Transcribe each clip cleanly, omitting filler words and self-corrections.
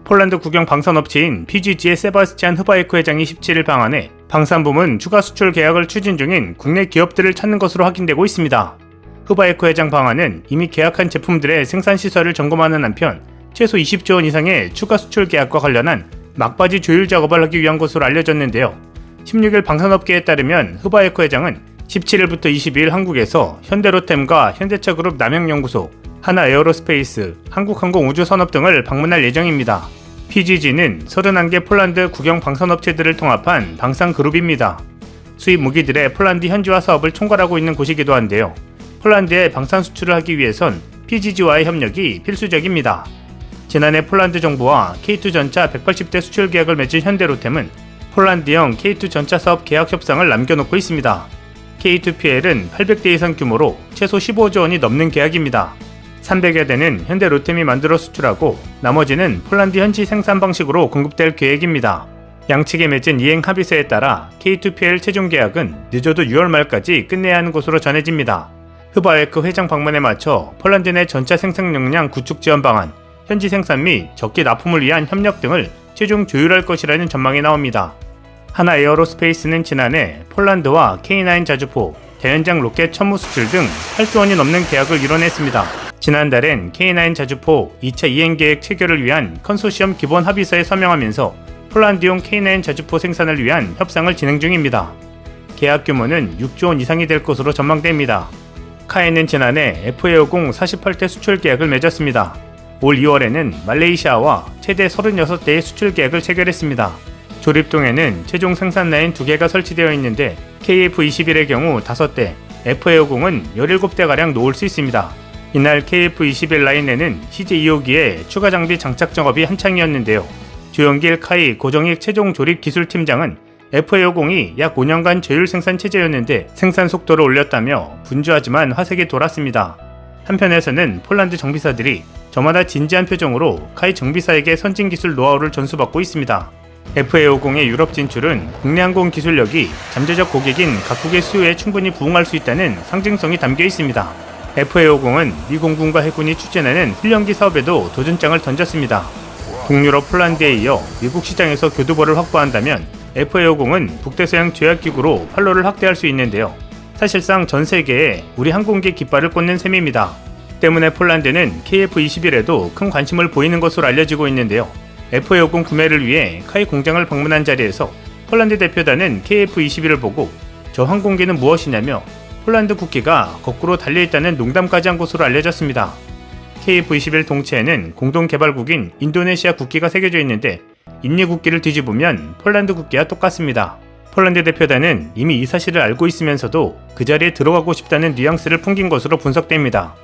폴란드 국영 방산업체인 PGG의 세바스티안 흐바에크 회장이 17일 방한해 방산부문 추가 수출 계약을 추진 중인 국내 기업들을 찾는 것으로 확인되고 있습니다. 흐바에크 회장 방안은 이미 계약한 제품들의 생산시설을 점검하는 한편 최소 20조 원 이상의 추가 수출 계약과 관련한 막바지 조율 작업을 하기 위한 것으로 알려졌는데요. 16일 방산업계에 따르면 흐바에크 회장은 17일부터 22일 한국에서 현대로템과 현대차그룹 남양연구소, 하나에어로스페이스, 한국항공우주산업 등을 방문할 예정입니다. PGG는 31개 폴란드 국영 방산업체들을 통합한 방산그룹입니다. 수입 무기들의 폴란드 현지화 사업을 총괄하고 있는 곳이기도 한데요. 폴란드에 방산 수출을 하기 위해선 PGG와의 협력이 필수적입니다. 지난해 폴란드 정부와 K2 전차 180대 수출 계약을 맺은 현대로템은 폴란드형 K2 전차 사업 계약 협상을 남겨놓고 있습니다. K2PL은 800대 이상 규모로 최소 15조 원이 넘는 계약입니다. 300여 대는 현대로템이 만들어 수출하고 나머지는 폴란드 현지 생산 방식으로 공급될 계획입니다. 양측이 맺은 이행 합의서에 따라 K2PL 최종 계약은 늦어도 6월 말까지 끝내야 하는 것으로 전해집니다. 흐바에크 회장 방문에 맞춰 폴란드 내 전차 생산 역량 구축 지원 방안, 현지 생산 및 적기 납품을 위한 협력 등을 최종 조율할 것이라는 전망이 나옵니다. 하나에어로스페이스는 지난해 폴란드와 K9 자주포, 대연장 로켓 천무 수출 등 8조 원이 넘는 계약을 이뤄냈습니다. 지난달엔 K9 자주포 2차 이행 계획 체결을 위한 컨소시엄 기본 합의서에 서명하면서 폴란드용 K9 자주포 생산을 위한 협상을 진행 중입니다. 계약 규모는 6조 원 이상이 될 것으로 전망됩니다. 카엔은 지난해 FA50 48대 수출 계약을 맺었습니다. 올 2월에는 말레이시아와 최대 36대의 수출 계약을 체결했습니다. 조립동에는 최종 생산 라인 2개가 설치되어 있는데 KF21의 경우 5대, FA50은 17대가량 놓을 수 있습니다. 이날 KF21 라인에는 CJ2호기에 추가 장비 장착 작업이 한창이었는데요. 조영길 카이 고정익 최종 조립 기술팀장은 FA50이 약 5년간 저율 생산 체제였는데 생산 속도를 올렸다며 분주하지만 화색이 돌았습니다. 한편에서는 폴란드 정비사들이 저마다 진지한 표정으로 카이 정비사에게 선진 기술 노하우를 전수받고 있습니다. FA50의 유럽 진출은 국내 항공 기술력이 잠재적 고객인 각국의 수요에 충분히 부응할 수 있다는 상징성이 담겨 있습니다. FA50은 미 공군과 해군이 추진하는 훈련기 사업에도 도전장을 던졌습니다. 동유럽 폴란드에 이어 미국 시장에서 교두보를 확보한다면 FA50은 북대서양 조약기구로 판로를 확대할 수 있는데요. 사실상 전 세계에 우리 항공기 깃발을 꽂는 셈입니다. 때문에 폴란드는 KF21에도 큰 관심을 보이는 것으로 알려지고 있는데요. FA50 구매를 위해 카이 공장을 방문한 자리에서 폴란드 대표단은 KF21을 보고 저 항공기는 무엇이냐며 폴란드 국기가 거꾸로 달려있다는 농담까지 한 것으로 알려졌습니다. KF21 동체에는 공동개발국인 인도네시아 국기가 새겨져 있는데 인리 국기를 뒤집으면 폴란드 국기와 똑같습니다. 폴란드 대표단은 이미 이 사실을 알고 있으면서도 그 자리에 들어가고 싶다는 뉘앙스를 풍긴 것으로 분석됩니다.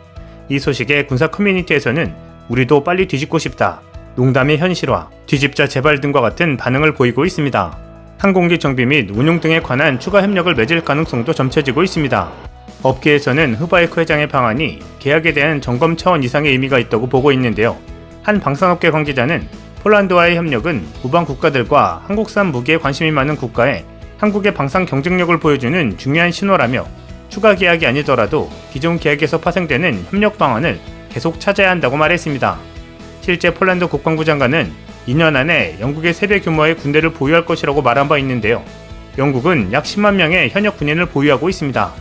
이 소식에 군사 커뮤니티에서는 우리도 빨리 뒤집고 싶다, 농담의 현실화, 뒤집자 제발 등과 같은 반응을 보이고 있습니다. 항공기 정비 및 운용 등에 관한 추가 협력을 맺을 가능성도 점쳐지고 있습니다. 업계에서는 흐바에크 회장의 방안이 계약에 대한 점검 차원 이상의 의미가 있다고 보고 있는데요. 한 방산업계 관계자는 폴란드와의 협력은 우방 국가들과 한국산 무기에 관심이 많은 국가에 한국의 방산 경쟁력을 보여주는 중요한 신호라며 추가 계약이 아니더라도 기존 계약에서 파생되는 협력 방안을 계속 찾아야 한다고 말했습니다. 실제 폴란드 국방부 장관은 2년 안에 영국의 3배 규모의 군대를 보유할 것이라고 말한 바 있는데요. 영국은 약 10만 명의 현역 군인을 보유하고 있습니다.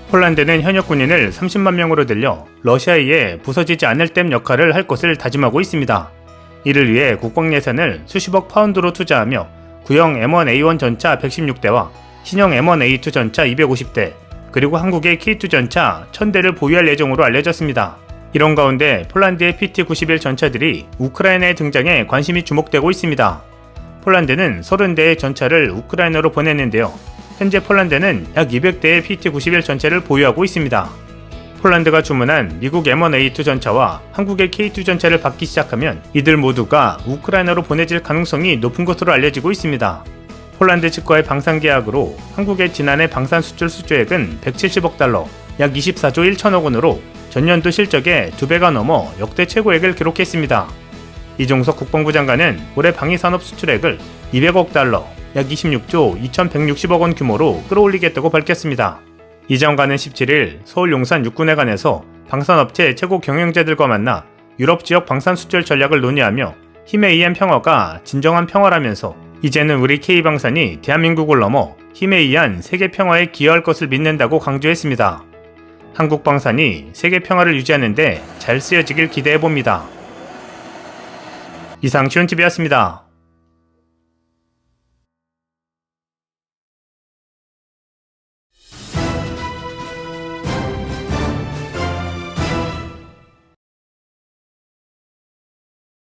폴란드는 현역 군인을 30만 명으로 늘려 러시아에 의해 부서지지 않을 댐 역할을 할 것을 다짐하고 있습니다. 이를 위해 국방 예산을 수십억 파운드로 투자하며 구형 M1A1 전차 116대와 신형 M1A2 전차 250대, 그리고 한국의 K2 전차 1000대를 보유할 예정으로 알려졌습니다. 이런 가운데 폴란드의 PT-91 전차들이 우크라이나에 등장해 관심이 주목되고 있습니다. 폴란드는 30대의 전차를 우크라이나로 보냈는데요. 현재 폴란드는 약 200대의 PT-91 전차를 보유하고 있습니다. 폴란드가 주문한 미국 M1A2 전차와 한국의 K2 전차를 받기 시작하면 이들 모두가 우크라이나로 보내질 가능성이 높은 것으로 알려지고 있습니다. 폴란드 측과의 방산 계약으로 한국의 지난해 방산 수출 수주액은 170억 달러, 약 24조 1천억 원으로 전년도 실적의 2배가 넘어 역대 최고액을 기록했습니다. 이종석 국방부 장관은 올해 방위산업 수출액을 200억 달러, 약 26조 2160억 원 규모로 끌어올리겠다고 밝혔습니다. 이 장관은 17일 서울 용산 육군회관에서 방산업체 최고 경영자들과 만나 유럽 지역 방산 수출 전략을 논의하며 힘에 의한 평화가 진정한 평화라면서 이제는 우리 K방산이 대한민국을 넘어 힘에 의한 세계 평화에 기여할 것을 믿는다고 강조했습니다. 한국방산이 세계 평화를 유지하는 데 잘 쓰여지길 기대해봅니다. 이상 시온TV였습니다.